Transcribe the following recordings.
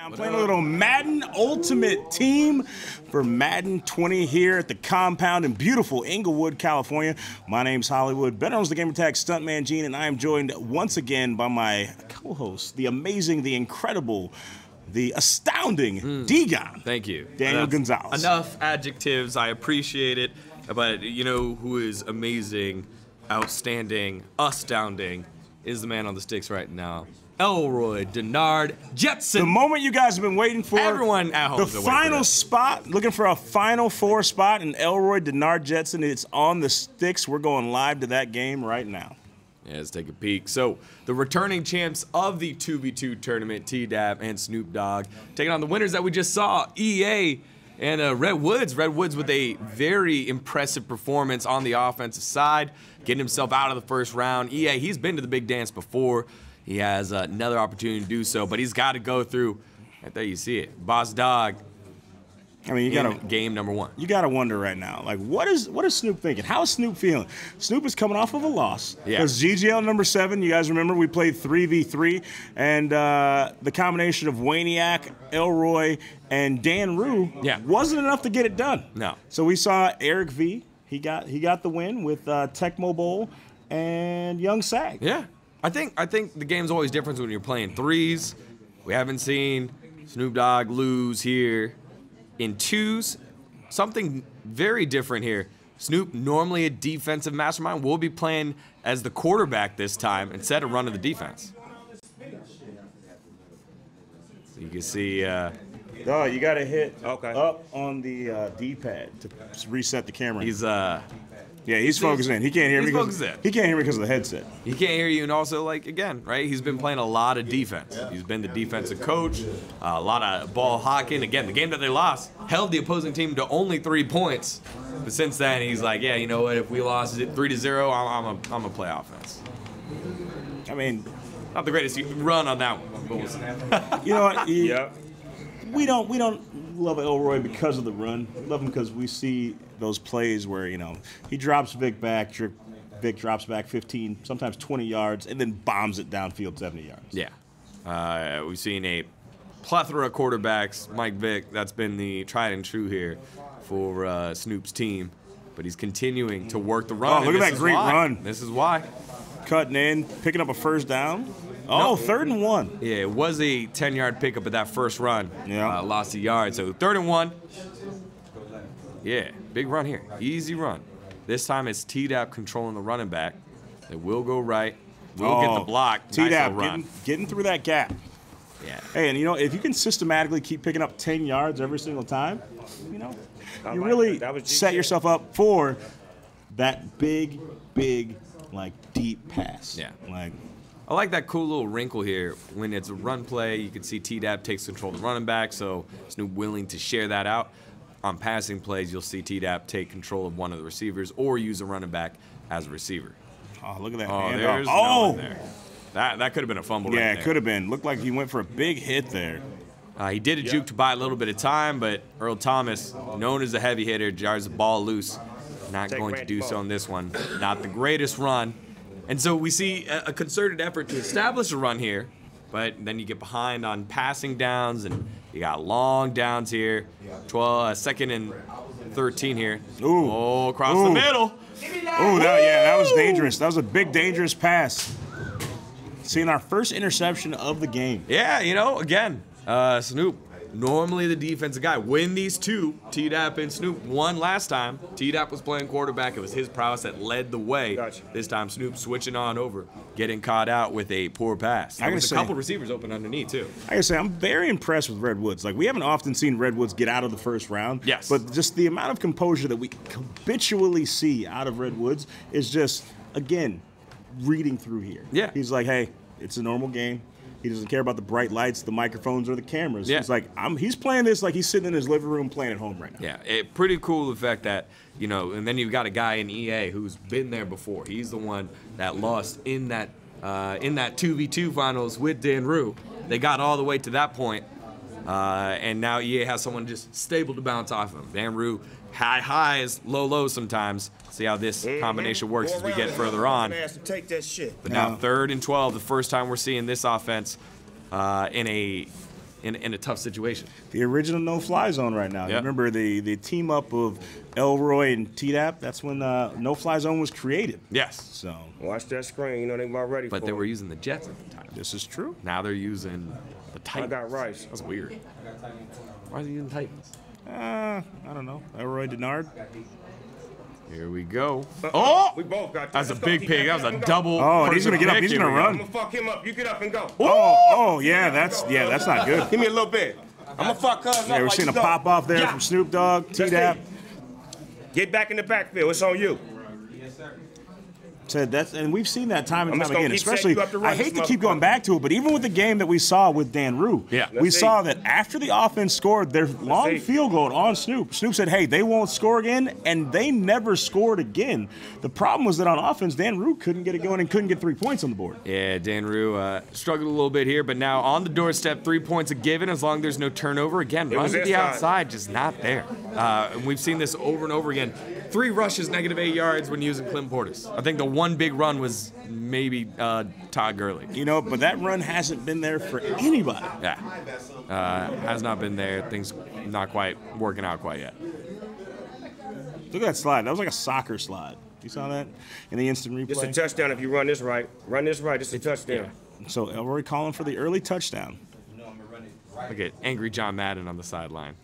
I'm playing a little Madden Ultimate Team for Madden 20 here at the compound in beautiful Inglewood, California. My name's Hollywood, better known as the Gamertag Stuntman Gene, and I am joined once again by my co-host, the amazing, the incredible, the astounding D-Gon. Thank you. Daniel Gonzalez. Enough adjectives. I appreciate it. But you know who is amazing, outstanding, astounding is the man on the sticks right now. Elroy Denard Jetson. The moment you guys have been waiting for. Everyone at home. The final spot, looking for a Final Four spot, and Elroy Denard Jetson. It's on the sticks. We're going live to that game right now. Yeah, let's take a peek. So, the returning champs of the 2v2 tournament, T-Dap and Snoop Dogg, taking on the winners that we just saw, EA and Red Woods. Red Woods with a very impressive performance on the offensive side, getting himself out of the first round. EA, he's been to the big dance before. He has another opportunity to do so, but he's got to go through. Right there, you see it. Boss Dog. I mean, you got game number one. You got to wonder right now, like, what is Snoop thinking? How is Snoop feeling? Snoop is coming off of a loss. Yeah. Because GGL number 7, you guys remember we played 3v3, and the combination of Waniac, Elroy, and Dan Rue wasn't enough to get it done. No. So we saw Eric V. He got the win with Tecmo Bowl and Young Sag. Yeah. I think the game's always different when you're playing threes. We haven't seen Snoop Dogg lose here in twos. Something very different here. Snoop, normally a defensive mastermind, will be playing as the quarterback this time instead of running the defense. So you can see. Oh, you got to hit up on the D-pad to reset the camera. He's focused in. He can't hear me. He can't hear me because of the headset. He can't hear you, and also, like, again, right? He's been playing a lot of defense. He's been the defensive coach, a lot of ball hawking. Again, the game that they lost held the opposing team to only 3 points. But since then, he's like, yeah, you know what? If we lost it 3-0, I'm gonna play offense. I mean, not the greatest run on that one. But we'll see. You know what? We don't love Elroy because of the run. We love him because we see those plays where, you know, he drops Vic back, Vic drops back 15, sometimes 20 yards, and then bombs it downfield 70 yards. Yeah. We've seen a plethora of quarterbacks. Mike Vick, that's been the tried and true here for Snoop's team. But he's continuing to work the run. Oh, look at that great run. This is why. Cutting in, picking up a first down. Oh, 3rd and 1. Yeah, it was a 10-yard pickup at that first run. Yeah. Lost a yard. So 3rd and 1. Yeah, big run here. Easy run. This time it's T-Dap controlling the running back. It will go right. We'll get the block. T-Dap nice getting through that gap. Yeah. Hey, and you know, if you can systematically keep picking up 10 yards every single time, you know, you really set yourself up for that big, like, deep pass. Yeah. Like, I like that cool little wrinkle here. When it's a run play, you can see T-Dap takes control of the running back, so Snoop willing to share that out. On passing plays, you'll see T-Dap take control of one of the receivers or use a running back as a receiver. Oh, look at that. Oh, there's no one there. That could have been a fumble right there. Yeah, it could have been. Looked like he went for a big hit there. He did a juke to buy a little bit of time, but Earl Thomas, known as a heavy hitter, jars the ball loose. Not going to do so on this one. Not the greatest run. And so we see a concerted effort to establish a run here, but then you get behind on passing downs, and you got long downs here. 2nd and 13 here. Ooh. Oh, across the middle. Oh, that was dangerous. That was a big, dangerous pass. Seeing our first interception of the game. Yeah, you know, again, Snoop, normally the defensive guy. When these two, T-Dap and Snoop, won last time, T-Dap was playing quarterback. It was his prowess that led the way. Gotcha. This time, Snoop switching on over, getting caught out with a poor pass. There was a couple receivers open underneath, too. I gotta say, I'm very impressed with Red Woods. Like, we haven't often seen Red Woods get out of the first round. Yes. But just the amount of composure that we habitually see out of Red Woods is just, again, reading through here. Yeah. He's like, hey, it's a normal game. He doesn't care about the bright lights, the microphones, or the cameras. Yeah. He's like, he's playing this like he's sitting in his living room playing at home right now. Yeah, pretty cool the fact that, you know, and then you've got a guy in EA who's been there before. He's the one that lost in that 2v2 finals with Dan Rue. They got all the way to that point, and now EA has someone just stable to bounce off of him. Dan Rue, high highs, low lows sometimes. See how this combination works as we get further on. But now 3rd and 12, the first time we're seeing this offense in in a tough situation. The original no-fly zone right now. Yep. You remember the team up of Elroy and T-Dap? That's when no-fly zone was created. Yes. So Watch that screen. You know they about ready But for they it. were using the Jets at the time. this is true. Now they're using the Titans. I got Rice. That's weird. Why are they using Titans? I don't know. Elroy Denard. Here we go. Oh! We both got that. That's a Let's go, big T-Dap. pick. That was a Let's go. double. Oh, and he's person gonna get up. pick. He's Here gonna we go. run. I'm gonna fuck him up. You get up and go. Oh, yeah, that's not good. Give me a little bit. I'm gonna fuck cuz up. Yeah, we're like seeing you a go. pop off there Yeah. from Snoop Dogg, Let's T-Dap. see. Get back in the backfield. It's on you. Said that's, and we've seen that time and I'm time just gonna again. keep setting Especially, you up to run I hate this to keep going motherfucker. back to it, but even with the game that we saw with Dan Rue, Yeah. we Let's see. saw that after the offense scored their long see. field goal on Snoop, Snoop said, "Hey, they won't score again," and they never scored again. The problem was that on offense, Dan Rue couldn't get it going and couldn't get 3 points on the board. Yeah, Dan Rue struggled a little bit here, but now on the doorstep, 3 points a given as long as there's no turnover. Again, run was to the inside. outside, just not there. And we've seen this over and over again. 3 rushes, -8 yards when using Clem Portis. I think the one big run was maybe Todd Gurley. You know, but that run hasn't been there for anybody. Yeah, has not been there. Things not quite working out quite yet. Look at that slide. That was like a soccer slide. You saw that in the instant It's a replay? touchdown if you run this right. Run this right. It's a touchdown. So Elroy calling for the early touchdown. Look at angry John Madden on the sideline.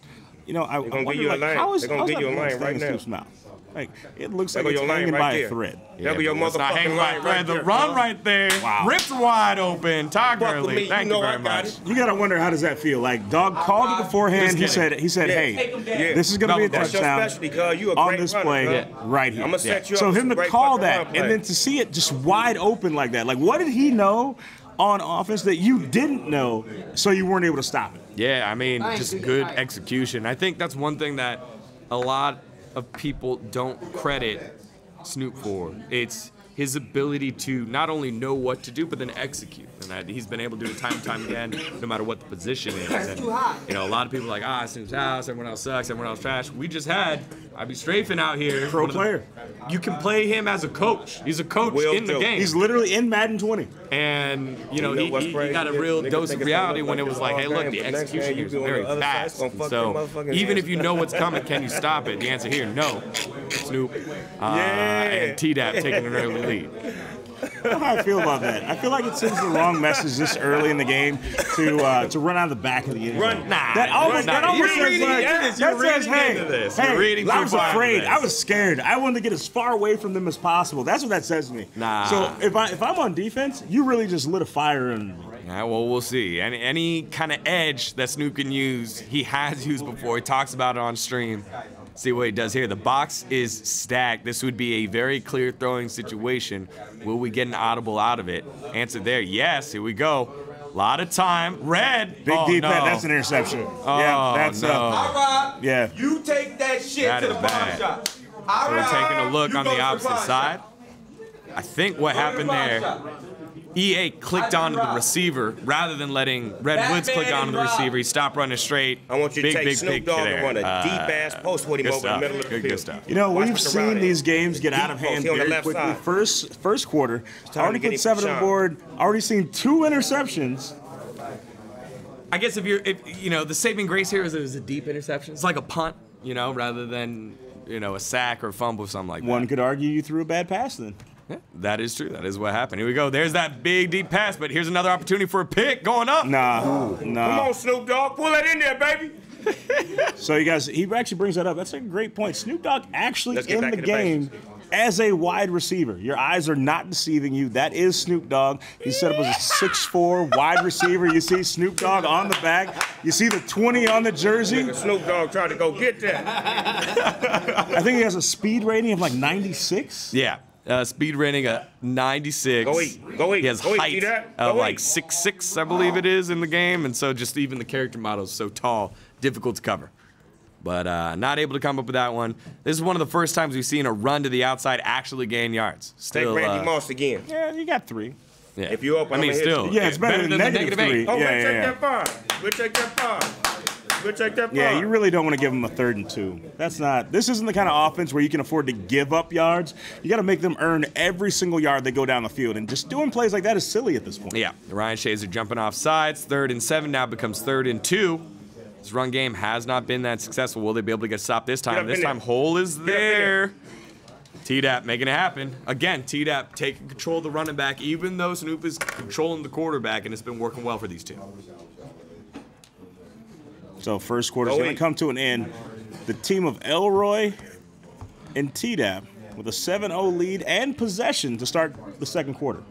You know, I gonna give wonder, you a like, line. how is They're gonna how's give that you a ball line staying right in now. Snoop's mouth? Like, it looks There like go it's your line hanging right by there. a thread. There go your but it's not hanging motherfucking by a line thread. right The there. run cuz. right there. Wow. Rips wide open. Todd Fuck with me, Gurley. you Thank know you I very got much. it. You gotta wonder, how does that feel? Like, Dog called it beforehand. Just He said, Yeah. hey, Yeah. this is gonna be a That's your touchdown specialty, cuz. You a on great this runner, play cuz. right here. I'ma set you up So with him some to great call fucking run that play. and then to see it just wide open like that, like, what did he know on offense that you didn't know, so you weren't able to stop it? Yeah, I mean, just good execution. I think that's one thing that a lot of people don't credit Snoop for. It's his ability to not only know what to do, but then execute. And that he's been able to do it time and time again, no matter what the position is. And, you know, a lot of people are like, Snoop's house, everyone else sucks, everyone else trash. We just had I'd strafing out here. Pro player. You can play him as a coach. He's a coach Will in the do. game. He's literally in Madden 20. And, you know, You know what's he crazy? got a real Niggas dose think of it's gonna reality look when it like was it's like, all hey, look, game, the but next execution game here you is be on very the other side, it's fast. gonna fuck So your motherfucking even hands. if you know what's coming, can you stop it? The answer here, no. Snoop Yeah. and T-Dap taking an early lead. I don't know how I feel about that. I feel like it sends the wrong message this early in the game to run out of the back of the end zone. Run. Nah, That almost you're says reading like, into this. that You're says, reading hey, into this. hey, You're reading I too was far into afraid. this. I was scared. I wanted to get as far away from them as possible. That's what that says to me. Nah. So if I'm on defense, you really just lit a fire in me. Yeah, well, we'll see. Any kind of edge that Snoop can use, he has used before. He talks about it on stream. See what he does here. The box is stacked. This would be a very clear throwing situation. Will we get an audible out of it? Answer there, yes. Here we go. A lot of time. Red. Big oh, deep no. head. That's an interception. Oh, yeah, that's no. Rob, yeah. you take that shit That to is the bad. barbershop. So we're taking a look on the opposite side. I think what happened there, EA clicked onto the receiver rather than letting Red Woods click onto the receiver. He stopped running straight. I want you to big take Snoop pick Dogg there. and run a deep-ass post with him Good over stuff. the middle of the Good field. stuff. You know, Watch we've what's around seen it. these games get out of Deep post, hand he on the very left quickly. side. First quarter, time already to get put him 7 on the shot. board. Already seen 2 interceptions. I guess if you know, the saving grace here is it was a deep interception. It's like a punt, you know, rather than, you know, a sack or a fumble or something like that. One could argue you threw a bad pass then. Yeah, that is true. That is what happened. Here we go. There's that big deep pass, but here's another opportunity for a pick going up. Nah. Come on, Snoop Dogg. Pull that in there, baby. So you guys, he actually brings that up. That's a great point. Snoop Dogg actually Let's get in back the to the game as a wide receiver. Your eyes are not deceiving you. That is Snoop Dogg. He's set up as a 6'4" wide receiver. You see Snoop Dogg on the back. You see the 20 on the jersey. Snoop Dogg tried to go get that. I think he has a speed rating of like 96. Yeah. Speed rating at 96. Go eat. Go eat. He has Go eat. height See that? of Go like eat. 6'6", I believe it is, in the game. And so just even the character model is so tall, difficult to cover. But not able to come up with that one. This is one of the first times we've seen a run to the outside actually gain yards. Take Still, Randy Moss again. Yeah, you got 3. yeah. If you open, I mean, I'ma hit still. you. Yeah, it's better than the negative 3. Oh, Yeah, we'll take yeah. that 5. We'll take that 5. We'll take that Yeah, far. you really don't want to give them a 3rd and 2. That's not. This isn't the kind of offense where you can afford to give up yards. You got to make them earn every single yard they go down the field, and just doing plays like that is silly at this point. Yeah, Ryan Shazier jumping off sides. 3rd and 7 now becomes 3rd and 2. This run game has not been that successful. Will they be able to get stopped this time? This time, Hole is there. T-Dap making it happen. Again, T-Dap taking control of the running back, even though Snoop is controlling the quarterback, and it's been working well for these two. So first quarter is going to come to an end. The team of Elroy and T-Dap with a 7-0 lead and possession to start the second quarter.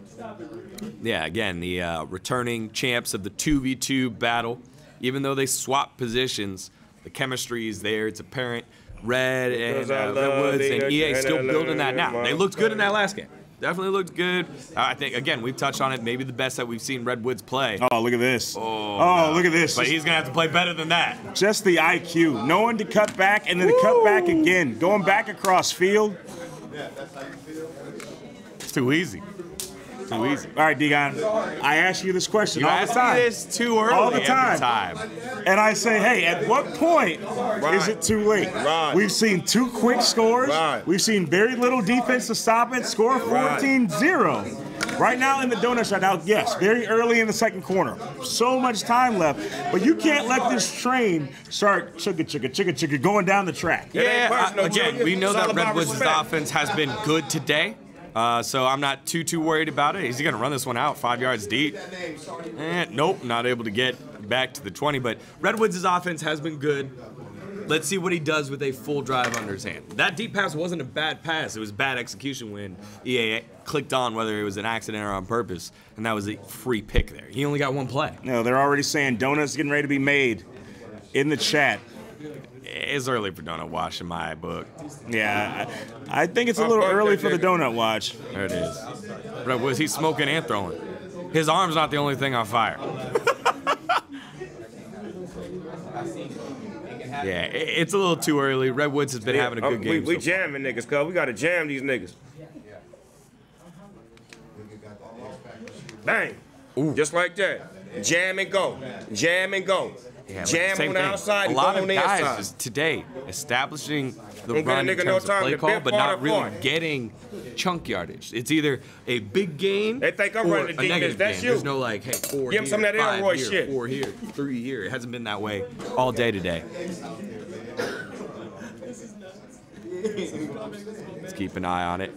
Yeah, again, the returning champs of the 2v2 battle. Even though they swap positions, the chemistry is there. It's apparent. Red and Redwoods and EA still building that now. They looked good in that last game. Definitely looked good. I think, again, we've touched on it. Maybe the best that we've seen Redwoods play. Oh, look at this. Oh, look at this. But he's going to have to play better than that. Just the IQ. Knowing to cut back and then to cut back again. Going back across field. It's too easy. Too easy. All right, Degon. I ask you this question all the ask time. me this too early all the every time. And I say, hey, at what point is it too late? Right. We've seen 2 quick scores. Right. We've seen very little defense to stop it. Score 14-0. Right now in the donut shot. Now, yes, very early in the second quarter. So much time left. But you can't let this train start chugga going down the track. Yeah, again, Junior. we know It's that all about Redwoods' respect. offense has been good today. So I'm not too worried about it. Is he going to run this one out 5 yards deep? Nope, not able to get back to the 20. But Redwoods' offense has been good. Let's see what he does with a full drive under his hand. That deep pass wasn't a bad pass. It was bad execution when EA clicked on whether it was an accident or on purpose, and that was a free pick there. He only got one play. No, they're already saying donuts getting ready to be made in the chat. It's early for Donut Wash in my book. Yeah, I think it's a little early for the donut watch. There it is. Redwoods, he's smoking and throwing. His arm's not the only thing on fire. Yeah, it's a little too early. Redwoods has been having a good game. We so jamming niggas, cuz. We got to jam these niggas. Bang. Ooh. Just like that. Jam and go. Jam and go. Yeah, Jam same on the thing. outside A and lot go of on the guys inside. is today establishing the Don't get a run in nigga no terms of time play to call, bit but part not or really part. getting chunk yardage. It's either a big gain They think I'm or running the a defense. negative That's gain. you. There's no like, hey, 4 Give him here, some of that 5 Elroy here, shit. 4 here, 3 here. It hasn't been that way all day today. Let's keep an eye on it.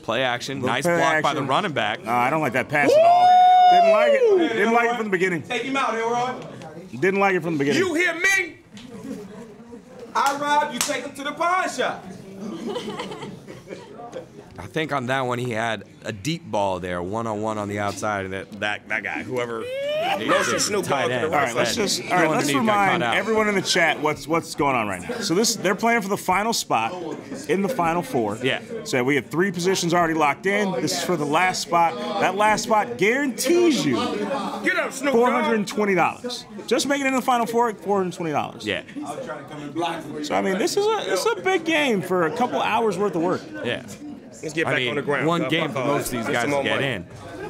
Play action. Nice play block by the action. running back. No, I don't like that pass at all. Didn't like it. Didn't like it from the beginning. Take him out, Elroy. Didn't like it from the beginning. You hear me? I rob you, take him to the pawn shop. I think on that one he had a deep ball there, one-on-one on the outside, and that guy, whoever. Motion Snoop Dogg to the All right, let's remind everyone in the chat what's going on right now. So they're playing for the final spot in the final 4. Yeah. So we have 3 positions already locked in. This is for the last spot. That last spot guarantees you Get up, Snoop Dogg. $420. Just making it in the final 4, $420. Yeah, So I mean, this is a big game for a couple hours worth of work. yeah. Let's get I back mean, on the ground. one game for most of these guys to get in.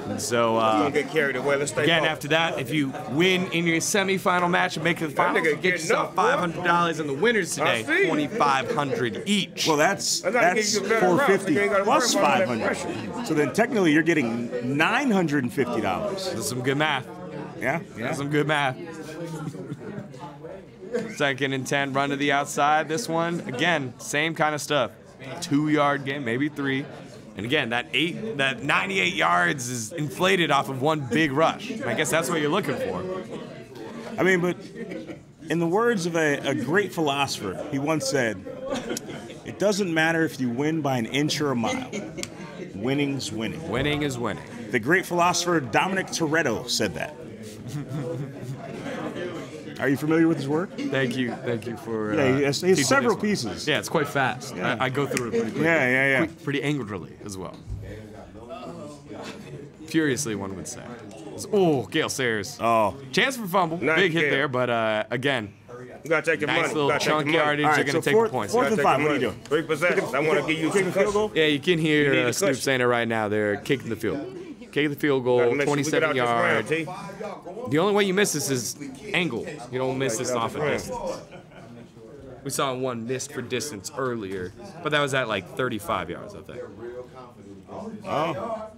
And so, Don't get carried away. Let's stay again, focused. after that, if you win in your semifinal match and make it to the finals, nigga you get getting yourself up, boy. $500, and the winners today, I see. $2,500 each. Well, that's I gotta give you a better route, so you ain't gotta plus worry about all that 500. So then technically you're getting $950. This is some good math. Yeah. That's some good math. 2nd and 10, run to the outside. This one, again, same kind of stuff. 2-yard game, maybe 3. And again, that 98 yards is inflated off of one big rush. I guess that's what you're looking for. I mean, but in the words of a great philosopher, he once said, "It doesn't matter if you win by an inch or a mile. Winning's winning." Winning is winning. The great philosopher Dominic Toretto said that. Are you familiar with his work? Thank you for. Yeah, he has teaching several this one. pieces. Yeah, it's quite fast. Yeah. I go through it pretty quickly. Yeah. Pretty angrily as well. Furiously, one would say. Oh, Gale Sayers. Oh. Chance for fumble. Nice, Big hit Gale. there, but again, You gotta take your nice money. little You gotta take chunk the money. yardage. All You're right, going to so take the points. fourth Gotta and take 5, the what are you money. doing? 3 possessions. I want to give you Kicking some the field goal? Yeah, you can You hear need a Snoop cushion. saying it right now there, kicking the field. Kick the field goal, Gotta make sure we get 27 out this round, yards. T. The only way you miss this is angle. You don't miss this off a distance. We saw one missed for distance earlier, but that was at like 35 yards, I think. Oh.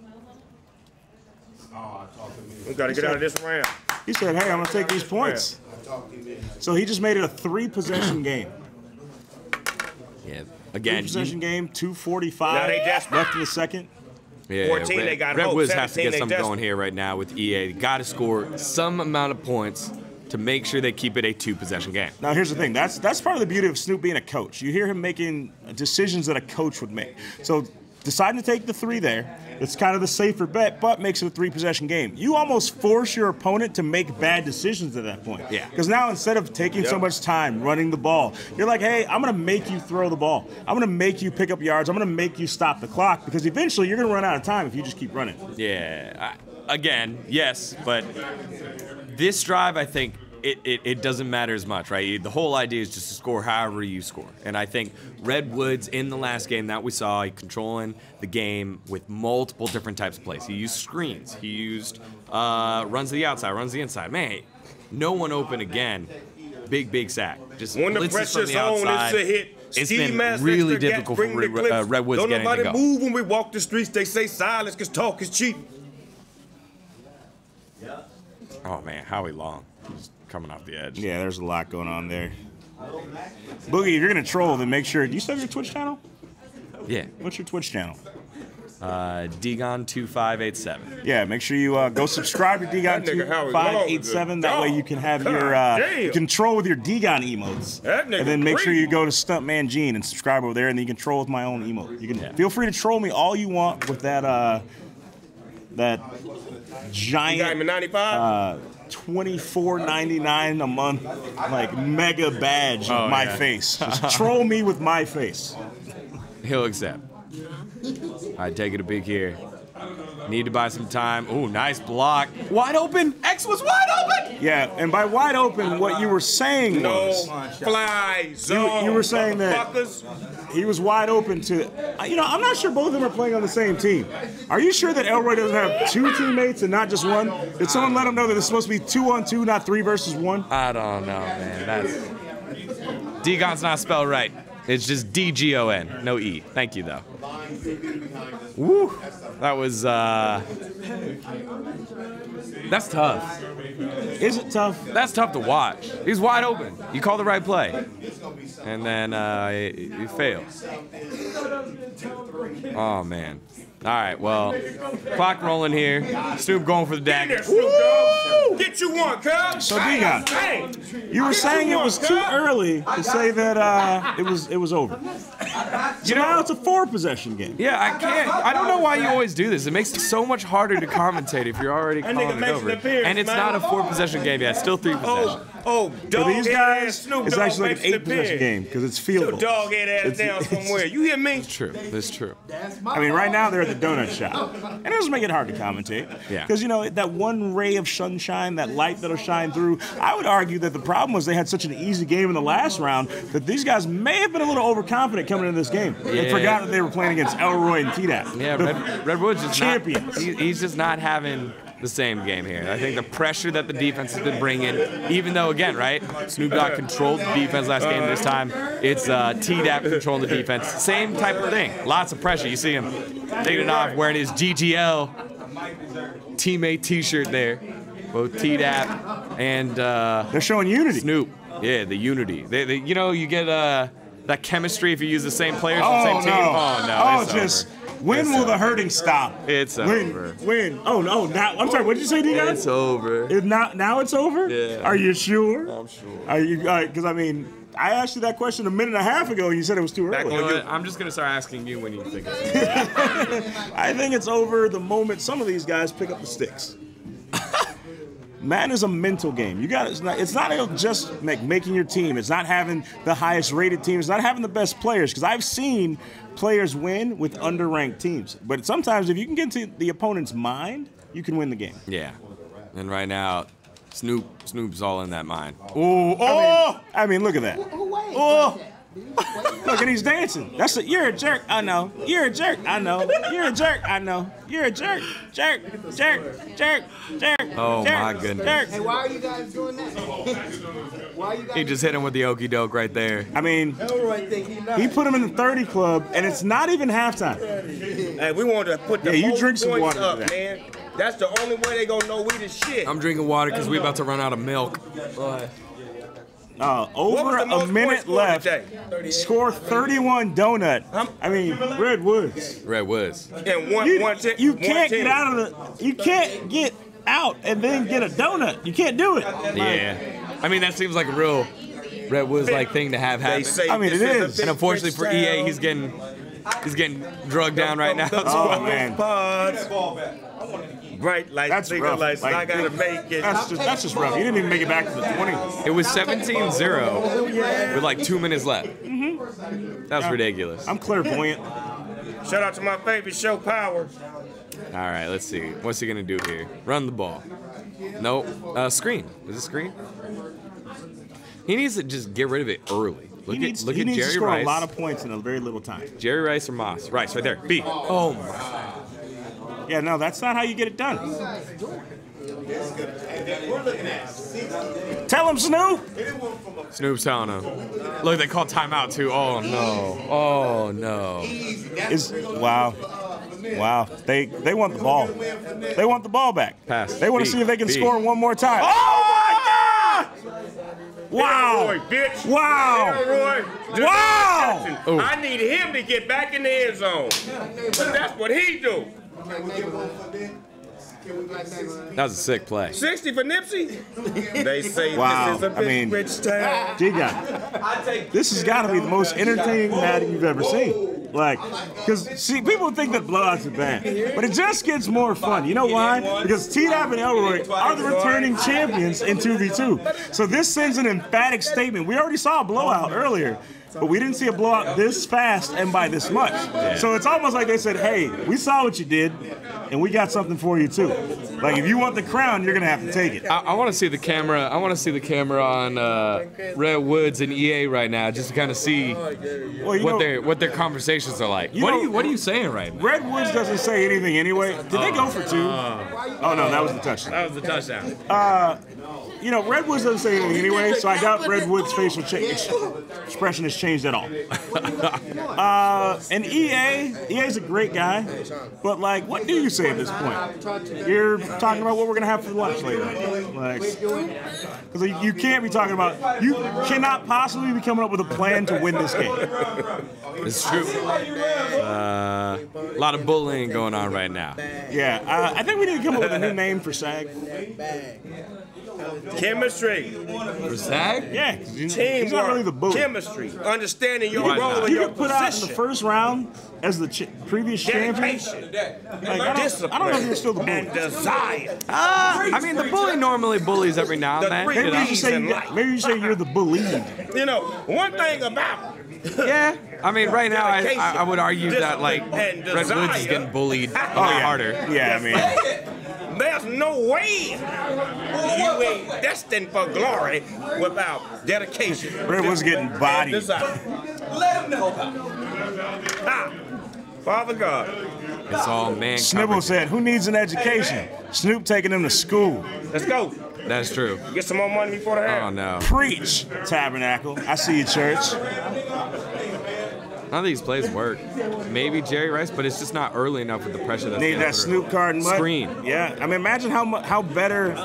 We gotta get out of this round. He said, hey, I'm going to take these points. So he just made it a 3-possession game. Yeah. Again, 3-possession game, Now 2:45 they desperate. left in the second. yeah, 14, they got Red hope. Woods has to 17, get they something desperate. going here right now with EA. Got to score some amount of points to make sure they keep it a 2-possession game. Now, here's the thing. That's part of the beauty of Snoop being a coach. You hear him making decisions that a coach would make. So deciding to take the 3 there, it's kind of the safer bet, but makes it a 3-possession game. You almost force your opponent to make bad decisions at that point. Yeah. Because now instead of taking so much time running the ball, you're like, hey, I'm going to make you throw the ball. I'm going to make you pick up yards. I'm going to make you stop the clock because eventually you're going to run out of time if you just keep running. Yeah. Again, yes, but this drive, I think, it doesn't matter as much, right? The whole idea is just to score however you score. And I think Red Woods in the last game that we saw, he controlling the game with multiple different types of plays. He used screens. He used runs to the outside, runs to the inside. Man, no one open again. Big sack. Just When the blitzes from pressure's the on, outside. it's a hit. It's Ski been mask, really extra gap, difficult bring for the clips. Red Woods Don't getting to nobody go. move when we walk the streets. They say silence because talk is cheap. Oh, man, Howie Long. He's coming off the edge. Yeah, there's a lot going on there. Boogie, if you're going to troll, then make sure. Do you still have your Twitch channel? Yeah. What's your Twitch channel? Degon2587. Yeah, make sure you go subscribe to That nigga Howie Long is a Degon2587. That way you can have your damn. you can troll with your Degon emotes. That nigga And then make sure crazy. you go to Stuntman Gene and subscribe over there, and then you can troll with my own emote. You can feel free to troll me all you want with that that You got him giant in 95? $24.99 a month like mega badge of my yeah. face. Just troll me with my face. He'll accept. I take it a big here. Need to buy some time. Ooh, nice block. Wide open. X was wide open. Yeah, and by wide open, what you were saying No was fly zone. you were saying that motherfuckers. he was wide open to. I'm not sure both of them are playing on the same team. Are you sure that Elroy doesn't have 2 teammates and not just one? Did someone let him know that it's supposed to be 2-on-2, not 3 versus 1? I don't know, man. That's Degon's not spelled right. It's just DGON, no E. Thank you, though. Woo. That was, that's tough. Is it tough? That's tough to watch. He's wide open. You call the right play. And then he fails. Oh, man. All right, well, clock rolling here. Snoop going for the Get there, dagger. Snoop Dogg. Get you one, cuz. So, Degon, Bang. you were saying it was too early to say that it was over. So now it's a 4-possession game. Yeah, I can't. I don't know why you always do this. It makes it so much harder to commentate if you're already That calling nigga it makes over. an appearance, And it's man. not a 4-possession game yet. It's still 3 possession. Oh, For dog these head guys, ass Snoop it's Dogg actually like makes an the 8-possession appearance. game because it's Your fieldable. dog head ass down somewhere. You hear me? True. That's true. I mean, right now they're at the donut shop, and it doesn't make it hard to commentate. Yeah. Because that one ray of sunshine, that light that'll shine through. I would argue that the problem was they had such an easy game in the last round that these guys may have been a little overconfident coming into this game. They Yeah. forgot that they were playing against Elroy and T-Dap. Yeah, Red Woods is champions. not. He's just not having the same game here. I think the pressure that the defense has been bringing, even though, again, right, Snoop Dogg controlled the defense last game. This time, it's T-Dap controlling the defense. Same type of thing. Lots of pressure. You see him taking it off, wearing his GGL teammate T-shirt there. Both T-Dap and They're showing unity. Snoop. Yeah, the unity. You get that chemistry if you use the same players on the Oh, same team. no. Oh, no. Oh, It's just over. when It's will the over. hurting stop? It's when, over. When? Oh, no. Now, I'm sorry. What did you say, D-Guy? It's over. Now it's over? Yeah. Are you sure? I'm sure. Are you? Because, I mean, I asked you that question a minute and a half ago, and you said it was too Back early. on You know you. what? I'm just gonna start asking you when you think it's over. I think it's over the moment some of these guys pick up the sticks. Madden is a mental game. It's not just making your team. It's not having the highest rated team. It's not having the best players. Because I've seen players win with underranked teams. But sometimes if you can get to the opponent's mind, you can win the game. Yeah. And right now, Snoop's all in that mind. I mean, look at that. Oh, Look, and he's dancing. That's it. You're a jerk. I know. You're a jerk. I know. You're a jerk. I know. You're a jerk. Jerk. Jerk. Jerk. Jerk. Oh jerk, my goodness. Jerk. Hey, why are you guys doing that? Why are you guys? He just hit him with the okey doke right there. I mean, Elroy think he not. he put him in the 30 club, and it's not even halftime. Hey, we want to put the Yeah, you whole drink some points water up, for that. man. That's the only way they gonna know we the shit. I'm drinking water because we're about to run out of milk. What Over was the a most minute points scored left. today? Score 31 donut. I mean, Red Woods. Red Woods. And You can't get out of the. You can't get out and then get a donut. You can't do it. Yeah. I mean, that seems like a real Red Woods like thing to have They happen. say I mean, this it a is. big And unfortunately for rich EA, town. he's getting drugged down right now. Oh, man. Bright lights, That's bigger rough. lights. Like, I gotta make it. That's just rough. You didn't even make it back to the 20s. It was 17-0 with like 2 minutes left. That was ridiculous. I'm clairvoyant. Shout out to my favorite show, Power. All right, let's see. What's he gonna do here? Run the ball. Nope. Screen. Is it screen? He needs to just get rid of it early. Look He at needs to Jerry score Rice. a lot of points in a very little time. Jerry Rice or Moss? Rice, right there. B. Oh my. Yeah, no, that's not how you get it done. Tell him, Snoop. Snoop's telling him. Look, they called timeout too. Oh no. Oh no. Wow. Wow. They want the ball. They want the ball back. Pass. They want B. to see if they can B. score one more time. Oh my God! Wow. Elroy, bitch. Wow. Elroy. Wow. Oh. I need him to get back in the end zone. But that's what he do. That was a sick play. 60 for Nipsey? They say Wow. this is a I mean- big rich town. Giga, this has got to be the most entertaining Madden you've ever seen. Like, because, see, people think that blowouts are bad, but it just gets more fun. You know why? Because T-Dap and Elroy are the returning champions in 2v2. So this sends an emphatic statement. We already saw a blowout earlier, but we didn't see a blowout this fast and by this much. So it's almost like they said, hey, we saw what you did, and we got something for you too. Like, if you want the crown, you're going to have to take it. I want to see the camera. I want to see the camera on Red Woods and EA right now, just to kind of see Well, you know, what their conversations are like. You What know- are you saying right now? Red Woods doesn't say anything anyway. Did they go for two? Oh, no, that was the touchdown. That was the touchdown. You know, Red Woods doesn't say anything anyway, so I doubt Red Woods' facial expression has changed at all. And EA's a great guy, but like, what do you say at this point? You're talking about what we're gonna have for lunch later, like, because you can't be talking about. You cannot possibly be coming up with a plan to win this game. It's true. A lot of bullying going on right now. Yeah, I think we need to come up with a new name for SAG. Chemistry, For Zag? Yeah, 'cause he's teamwork, not really the bully. chemistry, understanding your Why role not? and You your get put out in the position. first round as the previous champion. Dedication, Like, I don't know if you're still the bully. and desire. I mean, the bully normally bullies every now and then. The You Maybe know? you should say maybe you say you're the bullied. You know, one thing about Yeah. I mean, right now, I would argue that, like, And Red Woods is desire. getting bullied a lot harder. Yeah, I mean, there's no way you ain't destined for glory without dedication. Red was getting and bodied. desire. Let him know about it. Ah, Father God, It's all man Snibble covered. said, "Who needs an education?" Snoop taking them to school. let's go. That's true. Get some more money before the half. Oh, no. Preach, Tabernacle. I see you, church. None of these plays work. Maybe Jerry Rice, but it's just not early enough with the pressure that's Need getting that through. Snoop card and mud. Screen. Yeah, I mean, imagine how much better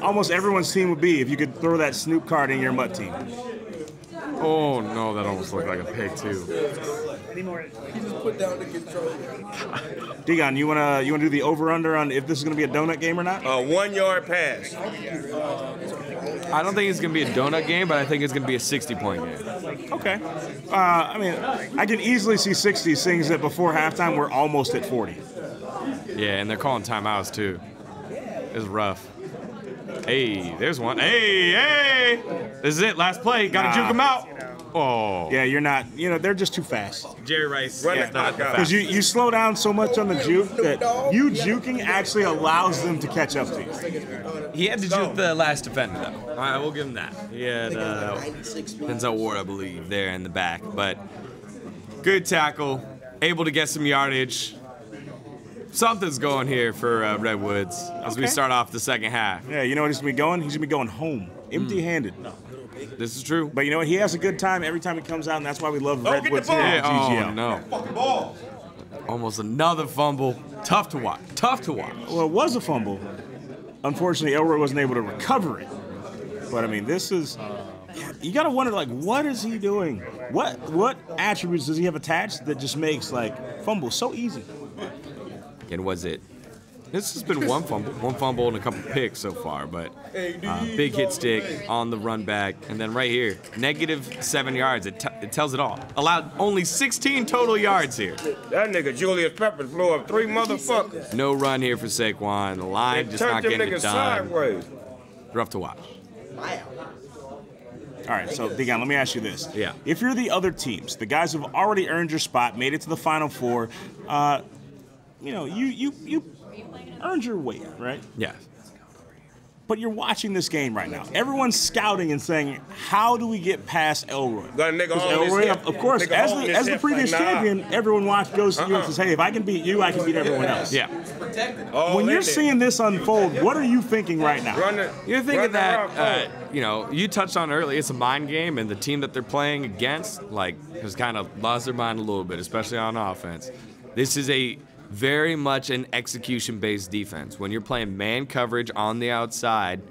almost everyone's team would be if you could throw that Snoop card in your mud team. Oh, no, that almost looked like a pick, too. Digon, you wanna do the over under on if this is gonna be a donut game or not? A 1 yard pass. I don't think it's going to be a donut game, but I think it's going to be a 60-point game. Okay. I mean, I can easily see 60, seeing that before halftime we're almost at 40. Yeah, and they're calling timeouts, too. It's rough. Hey, there's one. Hey. This is it. Last play. Got to juke him out. Oh. Yeah, you're not. You know, they're just too fast. Jerry Rice. Run Yeah, it not back Because you slow down so much on the juke that you juking actually allows them to catch up to you. He had to juke the last defender, though. All right, we'll give him that. He had Denzel Ward, I believe, there in the back. But good tackle. Able to get some yardage. Something's going here for Redwoods as we start off the second half. Yeah, you know what he's going to be going? He's going to be going home, empty-handed. This is true. But you know what? He has a good time every time he comes out, and that's why we love get the Redwoods ball. here at GGL. Oh, no. Fucking ball. Almost another fumble. Tough to watch. Tough to watch. Well, it was a fumble. Unfortunately, Elroy wasn't able to recover it. But, I mean, this is... You got to wonder, like, what is he doing? What attributes does he have attached that just makes, like, fumble so easy? And was it? This has been one fumble and a couple picks so far, but big hit stick on the run back, and then right here, -7 yards. It tells it all. Allowed only 16 total yards here. That nigga Julius Peppers blew up 3 motherfuckers. No run here for Saquon. The line They just not turned them getting it niggas done. sideways. Rough to watch. All right, so, Degon, let me ask you this. Yeah. If you're the other teams, the guys who've already earned your spot, made it to the Final Four, you know, you earned your weight, right? Yeah. But you're watching this game right now. Everyone's scouting and saying, how do we get past Elroy? Got a nigga Because holding his Elroy, hip. of course, Nigga as holding the, his as the hip previous like, nah. champion, everyone goes to you and says, hey, if I can beat you, I can beat everyone else. Yeah. All When in you're there. seeing this unfold, what are you thinking right now? You're thinking run the route that, forward. you know, you touched on earlier, it's a mind game, and the team that they're playing against, like, has kind of lost their mind a little bit, especially on offense. This is a very much an execution-based defense. When you're playing man coverage on the outside,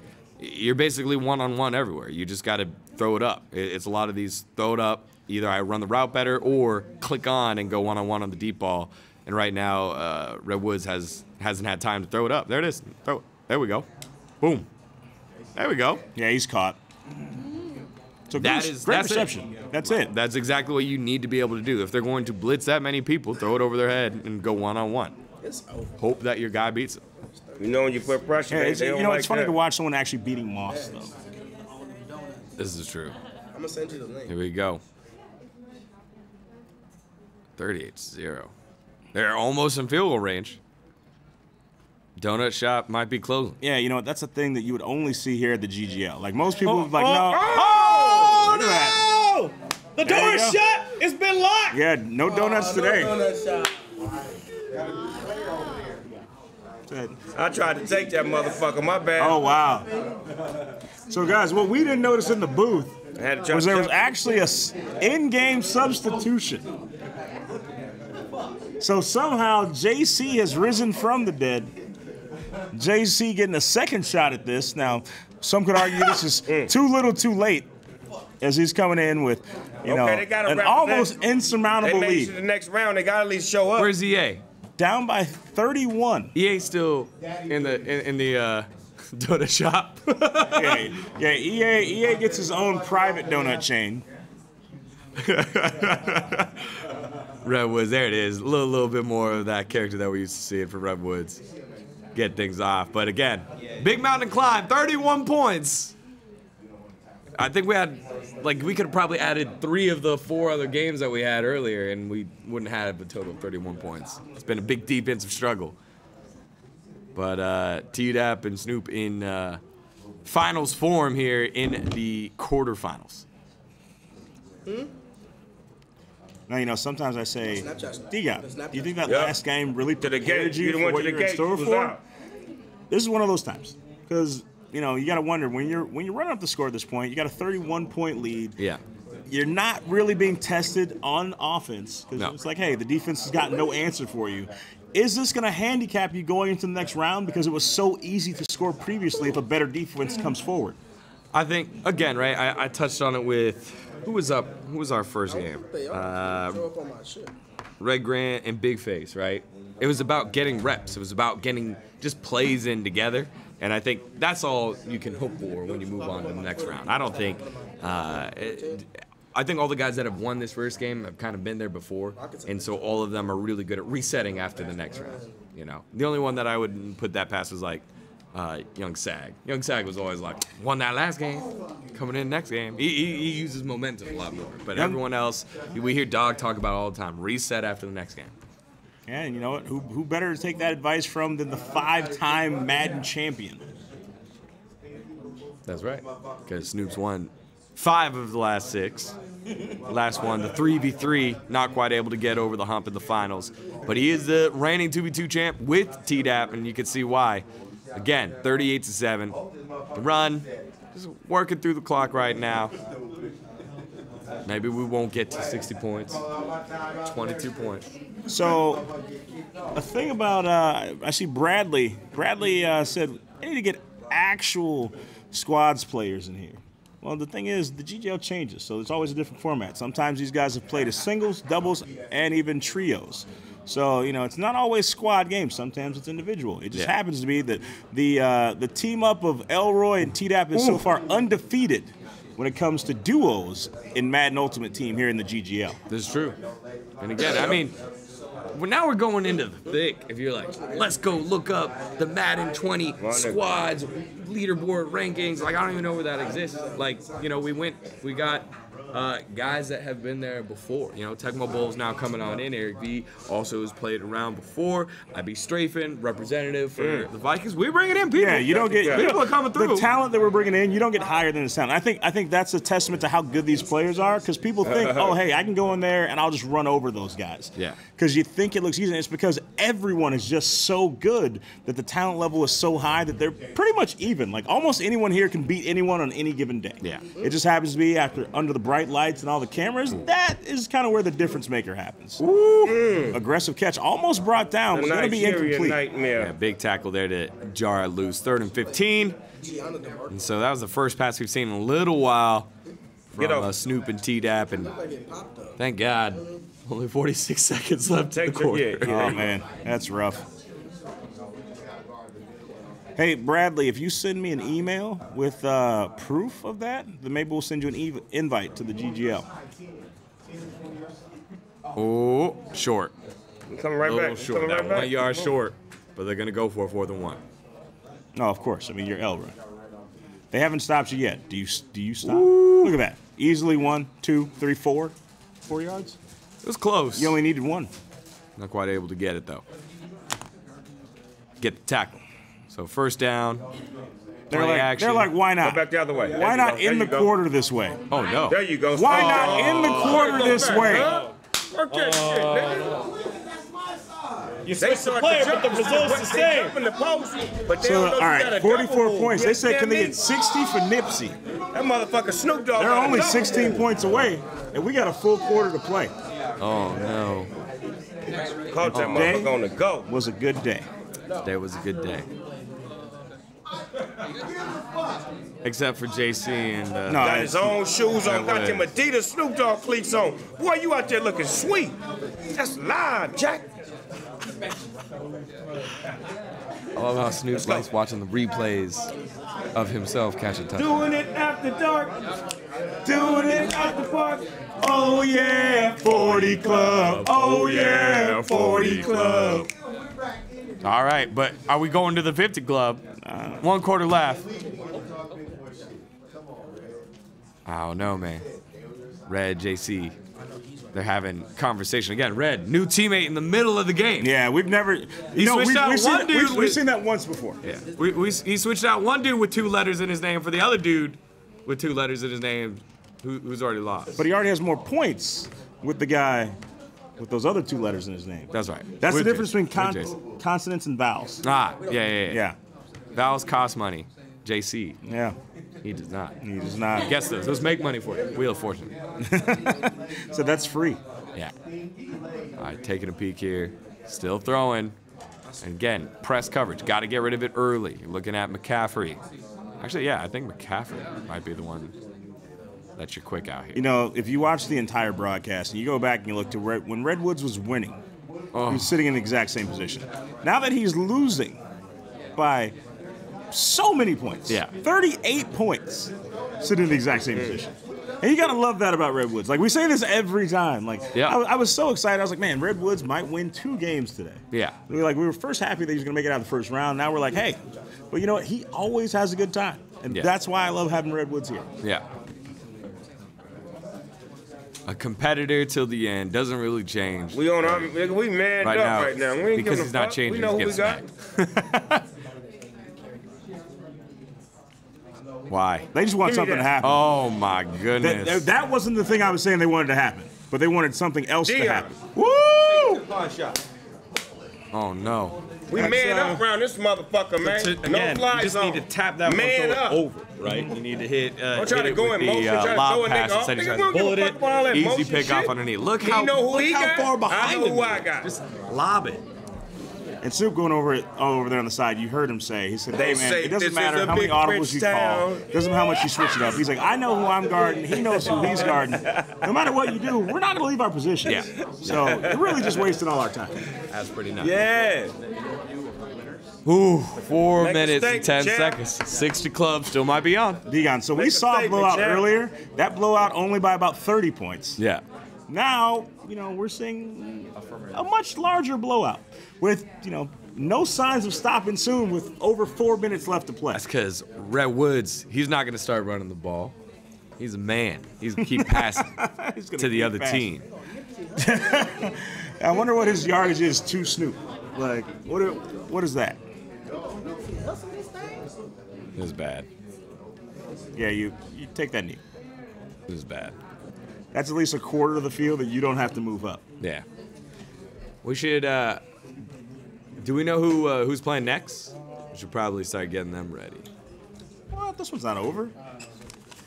you're basically one-on-one everywhere. You just got to throw it up. It's a lot of these throw it up. Either I run the route better or click on and go one-on-one on the deep ball. And right now, Redwoods hasn't had time to throw it up. There it is. Throw it. There we go. Boom. There we go. Yeah, he's caught. So That's great it. reception. That's it. That's exactly what you need to be able to do. If they're going to blitz that many people, throw it over their head and go one-on-one. Hope that your guy beats it. You know when you put pressure, Yeah, they it's, don't you know, like it's funny that. to watch someone actually beating Moss, though. This is true. I'm gonna send you the link. Here we go. 38-0. They're almost in field goal range. Donut shop might be closing. Yeah, you know what? That's a thing that you would only see here at the GGL. Like, most people, no. Oh, Look at that. The There door you is go. shut. It's been locked. Yeah, no donuts today. I tried to take that motherfucker. My bad. Oh, wow. So, guys, what we didn't notice in the booth I had to try was to there was jump. actually a in-game substitution. So somehow JC has risen from the dead. JC getting a second shot at this. Now, some could argue this is too little too late as he's coming in with, you know, they gotta an represent. almost They insurmountable made it to lead. the next round. They gotta at least show up. Where's EA? Down by 31. EA still in the donut shop. Yeah, EA gets his own private donut chain. Redwoods, there it is. A little bit more of that character that we used to see it for Redwoods. Get things off. But again, big mountain climb, 31 points. I think we could have probably added 3 of the 4 other games that we had earlier, and we wouldn't have a total of 31 points. It's been a big defensive struggle. But T-Dap and Snoop in finals form here in the quarterfinals. Now, you know, sometimes I say, Snapchat. Diga, do you think that Yep. last game really To the prepared gate. you You for the one what to the you're in gate. store Was for? out. This is one of those times. Because, you know, you got to wonder, when you're running up the score at this point, you got a 31-point lead. Yeah. You're not really being tested on offense. Because No. it's like, hey, the defense has got no answer for you. Is this going to handicap you going into the next round? Because it was so easy to score previously if a better defense comes forward. I think, again, right, I touched on it with, who was our first game? Show up on my shit. Red Grant and Big Face, right? It was about getting reps. It was about getting just plays in together. And I think that's all you can hope for when you move on to the next round. I don't think, I think all the guys that have won this first game have kind of been there before. And so all of them are really good at resetting after the next round. You know, the only one that I would put that past was like Young Sag. Young Sag was always like, won that last game, coming in next game. He uses momentum a lot more. But everyone else, we hear Dog talk about all the time, reset after the next game. Yeah, and you know what? Who better to take that advice from than the 5-time Madden champion? That's right. Because Snoop's won 5 of the last 6. Last one, the 3v3, not quite able to get over the hump in the finals. But he is the reigning 2v2 champ with TDAP, and you can see why. Again, 38-7. The run, just working through the clock right now. Maybe we won't get to 60 points. 22 points. So, a thing about, I see Bradley. Bradley said, I need to get actual squads players in here. Well, the thing is, the GGL changes, so there's always a different format. Sometimes these guys have played as singles, doubles, and even trios. So, you know, it's not always squad games. Sometimes it's individual. It just happens to be that the team up of Elroy and TDAP is so far undefeated when it comes to duos in Madden Ultimate Team here in the GGL. This is true. And again, I mean, now we're going into the thick. If you're like, let's go look up the Madden 20 squads, leaderboard rankings. Like, I don't even know where that exists. Like, you know, we got guys that have been there before. You know, Tecmo Bowl's now coming on in. Eric V also has played around before. IB Strafen, representative for the Vikings. We're bringing in people. Yeah, you don't get people are coming through. The talent that we're bringing in, you don't get higher than the talent. I think that's a testament to how good these players are, because people think, oh, hey, I can go in there and I'll just run over those guys. Yeah. Because you think it looks easy. And it's because everyone is just so good that the talent level is so high that they're pretty much even. Like, almost anyone here can beat anyone on any given day. Yeah. It just happens to be under the bright lights and all the cameras. That is kind of where the difference maker happens. Aggressive catch, almost brought down, but going to be incomplete. Nightmare. Yeah, big tackle there to jar it loose. 3rd and 15. And so that was the first pass we've seen in a little while from Snoop and TDAP. And thank God, only 46 seconds left in the quarter. Oh, man, that's rough. Hey, Bradley, if you send me an email with proof of that, then maybe we'll send you an invite to the GGL. Oh, short. Coming right back. Short. Coming That right back. 1 yard short, but they're going to go for a 4th and 1. No, of course. I mean, you're Elroy. They haven't stopped you yet. Do you stop? Look at that. Easily 1, 2, 3, 4. 4 yards? It was close. You only needed 1. Not quite able to get it, though. Get the tackle. So 1st down. They're action. like, why not? Go back the other way. Why not in the quarter this way? Oh, no. There you go. Why not in the quarter this way? Work that shit, nigga. You switch the player, but the result's the same. In the post, but they So, don't know all you got right, a 44 double points. move. They said, You can they understand get 60 for Nipsey? me? That motherfucker Snoop Dogg. They're got a only double 16 move. points away, and we got a full quarter to play. Oh, no. Caught that Day motherfucker on the go. was a good day. That was a good day. Except for JC and No, Got his own shoes on, got That them was- Adidas Snoop Dogg cleats on. Boy, you out there looking sweet. That's live, Jack. I love how Snoop likes watching the replays of himself catching touchdowns. Doing it after dark. doing it at the park. Oh yeah, 40 Club. Oh yeah, 40 Club. All right, but are we going to the 50 club? 1 quarter left. I don't know, man. Red, JC, they're having conversation again. Red, new teammate in the middle of the game. Yeah, we've never. He switched out one dude We've seen that once before. Yeah, he switched out one dude with 2 letters in his name for the other dude with 2 letters in his name who's already lost. But he already has more points with the guy with those other 2 letters in his name. That's right. That's With the difference Jason. between With Jason. consonants and vowels. Ah, yeah. Yeah, Vowels cost money. JC, yeah. he does not. He does not. Guess those. Those make money for you. Wheel of Fortune. So that's free. Yeah. All right, taking a peek here. Still throwing. And again, press coverage. Got to get rid of it early. You're looking at McCaffrey. Actually, yeah, I think McCaffrey might be the one that you're quick out here. You know, if you watch the entire broadcast and you go back and you look to when Redwoods was winning, he was sitting in the exact same position. Now that he's losing by so many points, 38 points, sitting in the exact same position. And you gotta love that about Redwoods. Like, we say this every time. Like, I was so excited. I was like, man, Redwoods might win 2 games today. Yeah. We were first happy that he was gonna make it out of the first round. Now we're like, hey, But you know what? He always has a good time. And that's why I love having Red Woods here. Yeah. A competitor till the end, doesn't really change. We on our, we manned right up now, right now. We ain't because giving he's a not fuck. changing. We know who He's we got. getting Why? They just want something to happen. Oh my goodness. That wasn't the thing I was saying they wanted to happen, but they wanted something else to happen. Woo! Oh no. We man up around this motherfucker, man. Again, no fly you just zone. need to tap that man one up. over, right? You need to hit, Don't try hit to it go with in motion. the Try to throw lob a pass nigga instead of off. trying Nigga, to we don't bullet give a it. fuck about all that Easy motion pick off shit. underneath. Look He how, know who look he how got. far behind I know him who you I are. got. Just lob it. And Snoop going over there on the side, you heard him say, he said, hey man, say it doesn't this matter is a how many big audibles rich you call. town. It doesn't matter how much you switch it up. He's like, I know who I'm guarding. He knows who he's guarding. No matter what you do, we're not going to leave our positions. Yeah. So you're really just wasting all our time. That's pretty nice. Yeah. Ooh, 4 Make a minutes and statement, 10 champ. seconds. 60 clubs still might be on. Degon, so we Make a saw a statement, blowout champ. earlier. That blowout only by about 30 points. Yeah. Now, we're seeing a much larger blowout with, no signs of stopping soon with over 4 minutes left to play. That's because Red Woods, he's not going to start running the ball. He's a man. He's going to keep passing to the other team. I wonder what his yardage is to Snoop. Like, what is that? This is bad. Yeah, you take that knee. This is bad. That's at least a quarter of the field that you don't have to move up. Yeah. We should, do we know who's playing next? We should probably start getting them ready. What? This one's not over.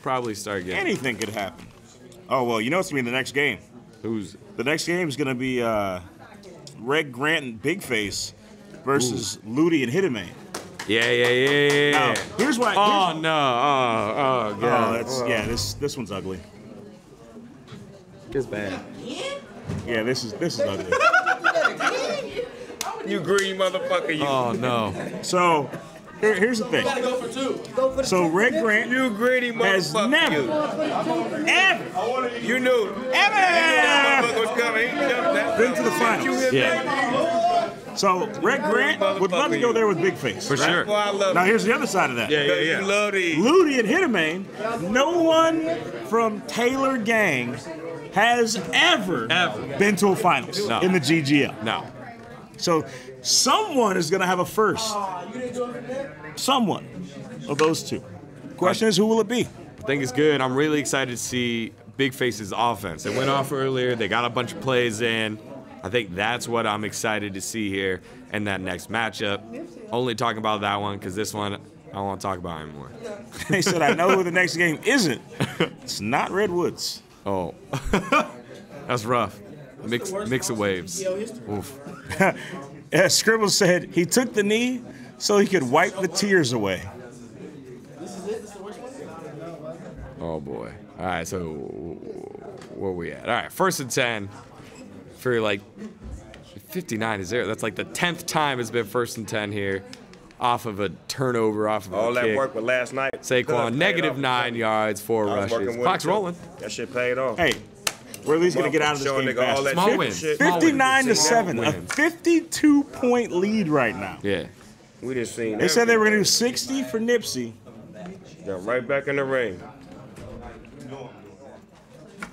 Probably start getting. Anything could happen. Oh, well, it's going to be the next game. Who's? The next game is going to be Red Grant and Big Face versus Ludi and Hitterman. Yeah. Now, here's why. Oh, no. Oh, God. This one's ugly. It's bad. Yeah, this is ugly. You greedy motherfucker, you. Oh, no. So, here's the thing. So, Red Grant You greedy has motherfucker, never, ever, you. You knew. ever That motherfucker was coming. He jumped that. been to the finals. Yeah. So, Red Grant would love to go there with Big Face. For sure. Well, I love Now, you. here's the other side of that. You love these. Ludi and Hitterman, no one from Taylor Gang has ever been to a finals in the GGL. No. So someone is going to have a first. Someone of those two. Question is, who will it be? I think it's good. I'm really excited to see Big Face's offense. They went off earlier. They got a bunch of plays in. I think that's what I'm excited to see here in that next matchup. Only talking about that one because this one I don't want to talk about anymore. They said, I know who the next game isn't. It's not Red Woods. Oh, that's rough. Mix of waves. Oof. Scribble said he took the knee so he could wipe the tears away. Oh boy. All right, so where we at? All right, 1st and 10 for like 59 is there. That's like the 10th time it's been 1st and 10 here. Off of a turnover, off of All a that kick. work with last night. Saquon, negative 9 yards, 4 I was working rushes. with Clock's him, too. rolling. That shit paid off. Hey, we're at least going to get out of this Showing game nigga all fast. that Small shit. wins. Shit. Small 59 to Small 7, a wins. 52-point lead right now. Yeah. We just seen They said they were going to do 60 for Nipsey. Got right back in the ring.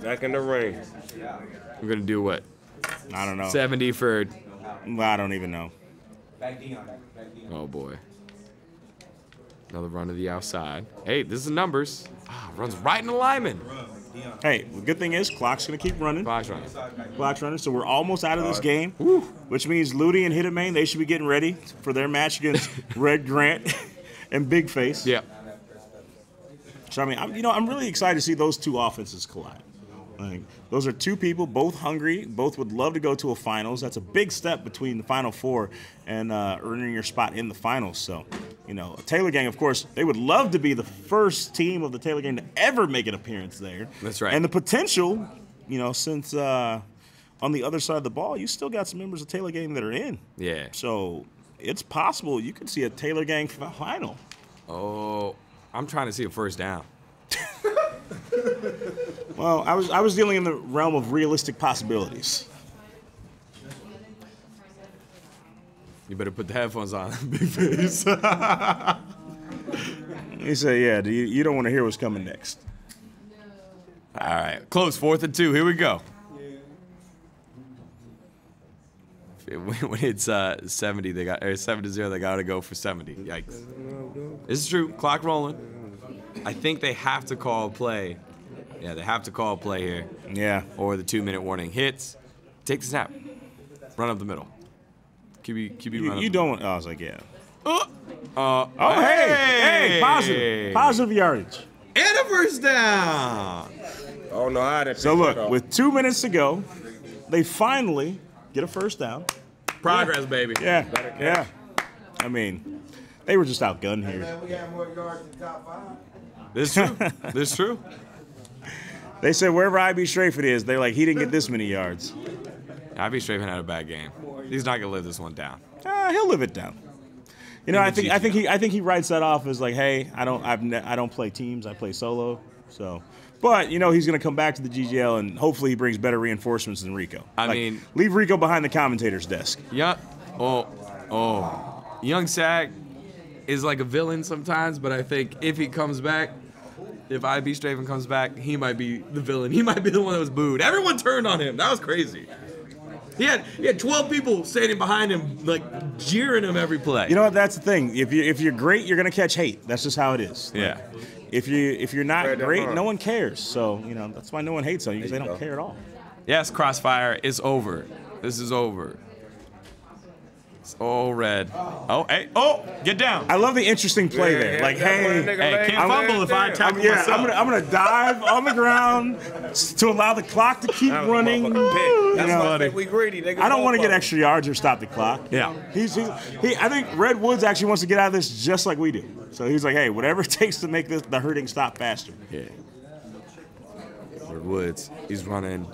Back in the ring. We're going to do what? I don't know. 70 for. I don't even know. Oh, boy. Another run to the outside. Hey, this is numbers. Runs right in the lineman. Hey, the good thing is clock's going to keep running. Clock's running. Clock's running, so we're almost out of this game, which means Ludi and Hitterman, they should be getting ready for their match against Red Grant and Big Face. Yeah. So, I mean, I'm really excited to see those two offenses collide. Like, those are two people, both hungry, both would love to go to a finals. That's a big step between the Final Four and earning your spot in the finals. So, Taylor Gang, of course, they would love to be the first team of the Taylor Gang to ever make an appearance there. That's right. And the potential, since on the other side of the ball, you still got some members of Taylor Gang that are in. Yeah. So it's possible you could see a Taylor Gang final. Oh, I'm trying to see a first down. Well, I was dealing in the realm of realistic possibilities. You better put the headphones on, big face. He said, yeah, you don't want to hear what's coming next. All right, close, 4th and 2. Here we go. When it's 70, they got 7-0. They got to go for 70. Yikes! This is true. Clock rolling. I think they have to call a play. Yeah, they have to call a play here. Yeah. Or the 2-minute warning hits. Take the snap. Run up the middle. QB run up. You don't. I was like, yeah. Oh, hey, positive yardage. And a first down. Oh no, I had So look, with 2 minutes to go, they finally get a first down. Progress, baby. Yeah. I mean, they were just outgunned here. We got more yards than top 5. This is true. This is true. They said wherever IB Straford is, they're like, he didn't get this many yards. IB Straford had a bad game. He's not gonna live this one down. He'll live it down. You know, I think he writes that off as like, hey, I don't play teams, I play solo. So, but you know, he's gonna come back to the GGL and hopefully he brings better reinforcements than Rico. I mean, leave Rico behind the commentator's desk. Yeah. Young Sag is like a villain sometimes, but I think if he comes back, if IB Straford comes back, he might be the villain. He might be the one that was booed. Everyone turned on him. That was crazy. He had 12 people standing behind him, like jeering him every play. You know what? That's the thing. If you're great, you're gonna catch hate. That's just how it is. Yeah. If you're not great, no one cares. So you know that's why no one hates on you because they don't care at all. Yes, Crossfire is over. This is over. It's all red. Oh, hey, get down. I love the interesting play there. Like, hey, can't fumble if I tackle myself. I'm gonna dive on the ground to allow the clock to keep running. We greedy. I don't want to get extra yards or stop the clock. Yeah. I think Red Woods actually wants to get out of this just like we do. So he's like, hey, whatever it takes to make the hurting stop faster. Yeah. Red Woods, he's running.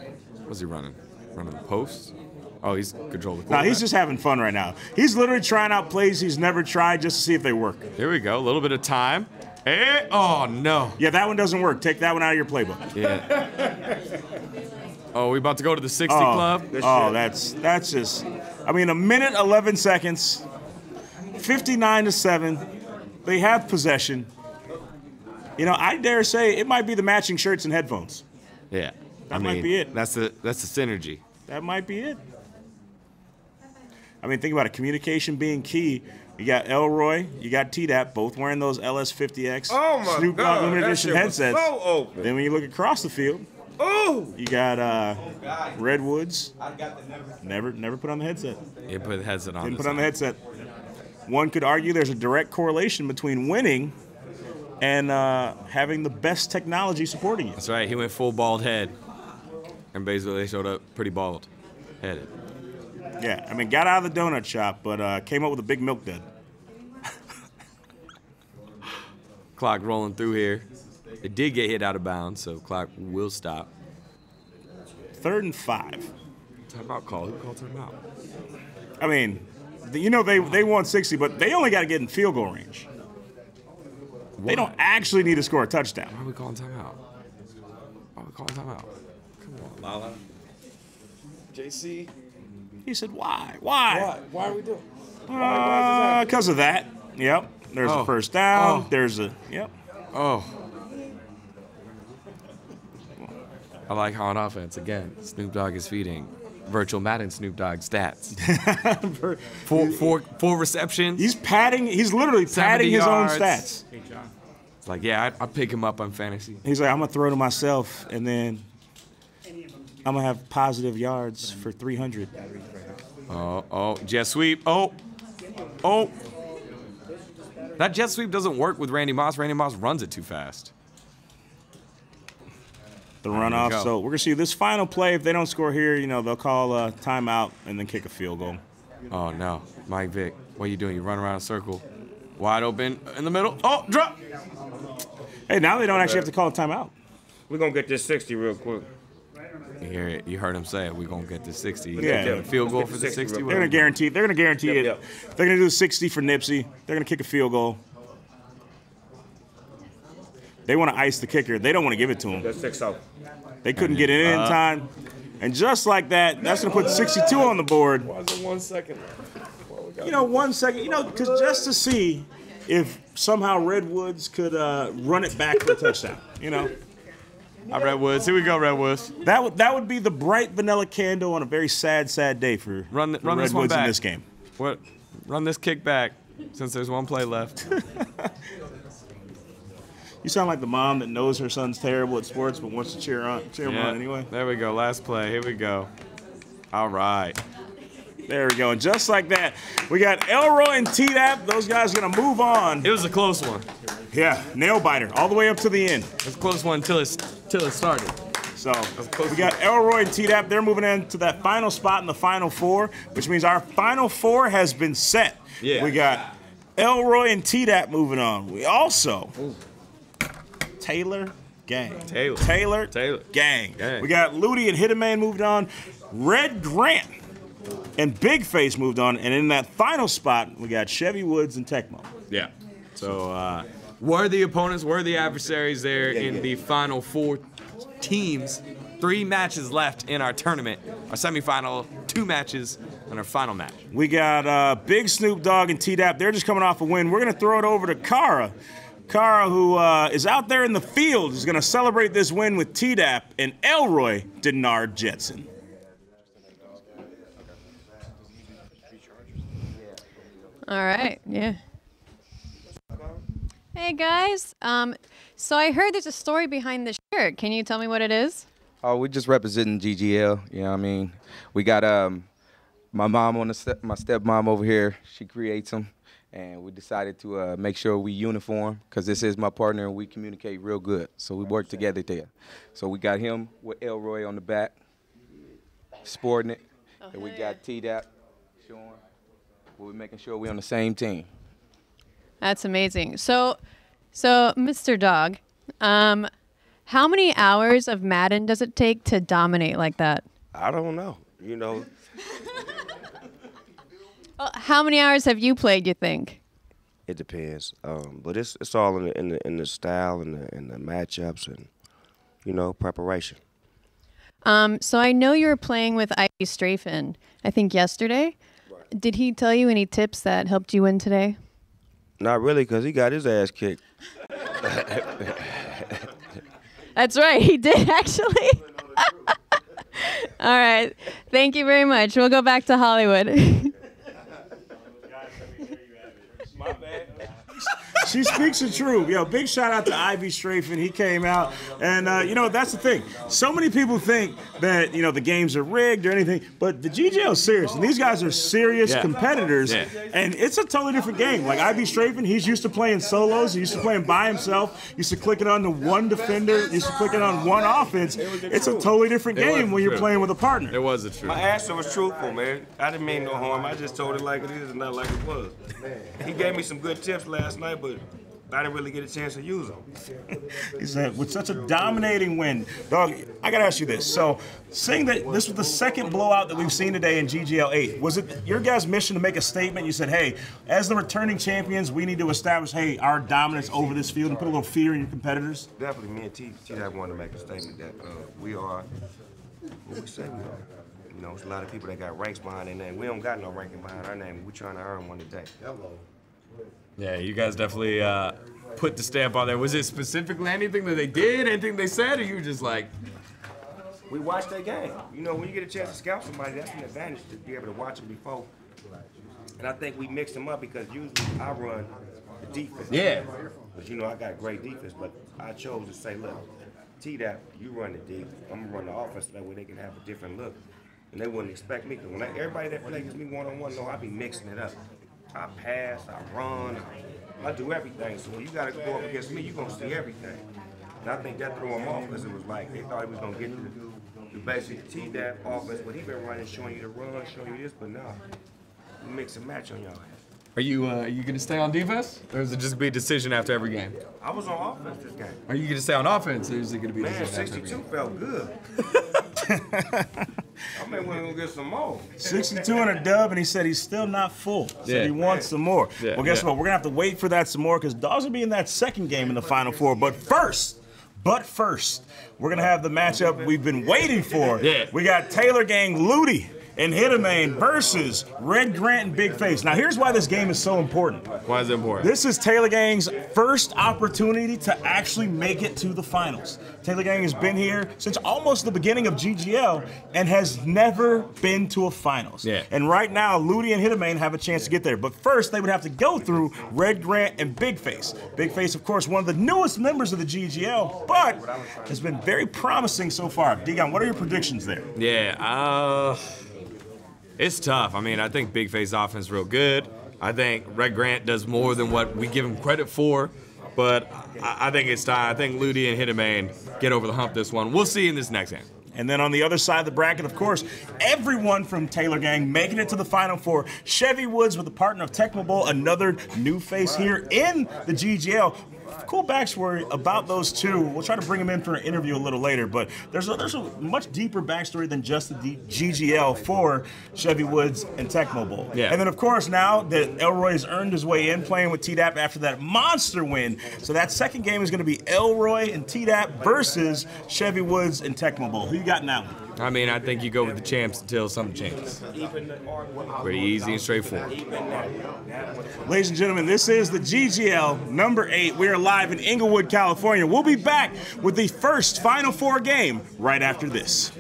What's he running? Running the post? Oh, he's controlling the quarterback. No, he's just having fun right now. He's literally trying out plays he's never tried just to see if they work. Here we go. A little bit of time. Hey, oh, no. Yeah, that one doesn't work. Take that one out of your playbook. Yeah. Oh, we about to go to the 60 club? Oh, that's just, I mean, 1:11 seconds, 59-7. They have possession. You know, I dare say it might be the matching shirts and headphones. Yeah. That might be it. That's the synergy. That might be it. I mean, think about it. Communication being key. You got Elroy, you got T-Dap, both wearing those LS50X Oh my Snoop Dogg God, limited that edition shit was headsets. so open. Then when you look across the field, you got Red Woods. Never put on the headset. You put the headset on. Didn't put on the headset. One could argue there's a direct correlation between winning and having the best technology supporting you. That's right. He went full bald head, and basically they showed up pretty bald headed. Yeah, I mean, got out of the donut shop, but came up with a big milk dud. Clock rolling through here. It did get hit out of bounds, so clock will stop. 3rd and 5. Timeout call. Who called timeout? I mean, you know they won 60, but they only got to get in field goal range. They don't actually need to score a touchdown. Why are we calling timeout? Come on, Lala. JC. He said, why? Why? Why are we doing? Because of that. Yep. There's a first down. There's a, yep. Oh. I like how on offense, again, Snoop Dogg is feeding virtual Madden Snoop Dogg stats. four receptions. He's literally padding his own yards. stats. It's like, yeah, I pick him up on fantasy. He's like, I'm going to throw to myself, and then I'm going to have positive yards for 300. Oh, jet sweep. Oh. That jet sweep doesn't work with Randy Moss. Randy Moss runs it too fast. The runoff. So we're going to see this final play. If they don't score here, you know, they'll call a timeout and then kick a field goal. Oh, no. Mike Vick, what are you doing? You run around in a circle. Wide open in the middle. Oh, drop. Hey, now they don't actually have to call a timeout. We're going to get this 60 real quick. You hear it. You heard him say it. We're going to get this 60. Yeah. Get a field goal for the 60. They're going to guarantee it. They're going to guarantee it. Yep. They're going to do 60 for Nipsey. They're going to kick a field goal. They want to ice the kicker. They don't want to give it to him. That's 6-0. They couldn't get it in time. And just like that, that's going to put 62 on the board. Why is it 1 second? you know, 1 second, you know, just to see if somehow Redwoods could run it back for a touchdown, you know. All right, Redwoods. Here we go, Redwoods. That would be the bright vanilla candle on a very sad day for Run this one Redwoods back. in this game. What? Run this kick back since there's 1 play left. You sound like the mom that knows her son's terrible at sports but wants to cheer him on anyway. There we go. Last play. Here we go. All right. There we go. And just like that, we got Elroy and T-Dap. Those guys are going to move on. It was a close one. Yeah, nail biter all the way up to the end. It was a close one until it started. So we got Elroy and T-Dap. They're moving into that final spot in the Final Four, which means our Final Four has been set. Yeah. We got Elroy and T-Dap moving on. We also... Taylor gang. Taylor gang. We got Ludi and Hitman moved on. Red Grant and Big Face moved on. And in that final spot, we got Chevy Woods and Tecmo. Yeah. So worthy opponents, worthy adversaries there in the Final Four teams. 3 matches left in our tournament. Our semifinal, 2 matches, and our final match. We got Big Snoop Dogg and T-Dap. They're just coming off a win. We're going to throw it over to Kara. Kara, who is out there in the field, is going to celebrate this win with T-Dap and Elroy Denard Jetson. All right, yeah. Hey, guys. So I heard there's a story behind the shirt. Can you tell me what it is? Oh, we're just representing GGL. You know what I mean? We got my mom on my stepmom over here. She creates them. And we decided to make sure we uniform because this is my partner and we communicate real good. So we work together there. So we got him with Elroy on the back, sporting it. And we got T-Dap showing. We're making sure we're on the same team. That's amazing. So Mr. Dog, how many hours of Madden does it take to dominate like that? I don't know. You know. Well, how many hours have you played, you think? It depends, but it's all in the style and the matchups and, you know, preparation. So I know you were playing with Ivy Strafen, I think yesterday. Right. Did he tell you any tips that helped you win today? Not really, because he got his ass kicked. That's right, he did actually. All right, thank you very much. We'll go back to Hollywood. My bad. She speaks the truth. Yo, big shout out to Ivy Strafen. He came out, and you know that's the thing. So many people think that the games are rigged or anything, but the GGL is serious, and these guys are serious competitors, and it's a totally different game. Like Ivy Strafen, he's used to playing solos. He used to playing by himself. Used to click it on to one defender. Used to click it on one offense. It's a totally different game when you're playing with a partner. It was the truth. My answer was truthful, man. I didn't mean no harm. I just told it like it is and not like it was. He gave me some good tips last night, but I didn't really get a chance to use them. He said, with such a dominating win, Dog, I got to ask you this. So, saying that this was the second blowout that we've seen today in GGL 8, was it your guys' mission to make a statement? You said, hey, as the returning champions, we need to establish, hey, our dominance over this field and put a little fear in your competitors? Definitely, me and T-Dap wanted to make a statement that we are what we say we are. You know, there's a lot of people that got ranks behind their name. We don't got no ranking behind our name. We're trying to earn one today. Yeah, you guys definitely put the stamp on there. Was it specifically anything that they did, anything they said, or you were just like? We watched their game. You know, when you get a chance to scout somebody, that's an advantage to be able to watch them before. And I think we mixed them up because usually I run the defense. Yeah. But you know, I got great defense, but I chose to say, look, T-Dap, you run the D. I'm going to run the offense, that way they can have a different look. And they wouldn't expect me, because everybody that plays me one-on-one know I be mixing it up. I pass, I run, I do everything. So when you got to go up against me, you're going to see everything. And I think that threw them off because it was like they thought he was going to get the basic T-Dap offense, but he been running, showing you the run, showing you this, but nah, we mix and match on y'all. Are you going to stay on defense, or is it just be a decision after every game? I was on offense this game. Are you going to stay on offense, or is it going to be a Man, decision after every 62 game? felt good. I may want to go get some more. 62 and a dub, and he said he's still not full. So he wants some more. Yeah, well, guess what? We're going to have to wait for that some more because Dogs will be in that second game in the Final Four. But first, we're going to have the matchup we've been waiting for. Yeah. We got Taylor Gang Ludi and Hitamane versus Red Grant and Big Face. Now, here's why this game is so important. Why is it important? This is Taylor Gang's first opportunity to actually make it to the finals. Taylor Gang has been here since almost the beginning of GGL and has never been to a finals. Yeah. And right now, Ludi and Hitamane have a chance to get there. But first, they would have to go through Red Grant and Big Face. Big Face, of course, one of the newest members of the GGL, but has been very promising so far. Degon, what are your predictions there? Yeah, it's tough. I mean, I think Big Face offense is real good. I think Red Grant does more than what we give him credit for, but I think it's time. I think Ludi and Hitamane get over the hump this one. We'll see in this next game. And then on the other side of the bracket, of course, everyone from Taylor Gang making it to the Final Four. Chevy Woods with a partner of Tecmo Bowl, another new face here in the GGL. Cool backstory about those two. We'll try to bring them in for an interview a little later, but there's a much deeper backstory than just the GGL for Chevy Woods and Tecmo Bowl. Yeah. And then, of course, now that Elroy has earned his way in playing with T-Dap after that monster win, so that second game is going to be Elroy and T-Dap versus Chevy Woods and Tecmo Bowl. Who you got now? I mean, I think you go with the champs until something changes. Pretty easy and straightforward. Ladies and gentlemen, this is the GGL number 8. We are live in Inglewood, California. We'll be back with the first Final Four game right after this.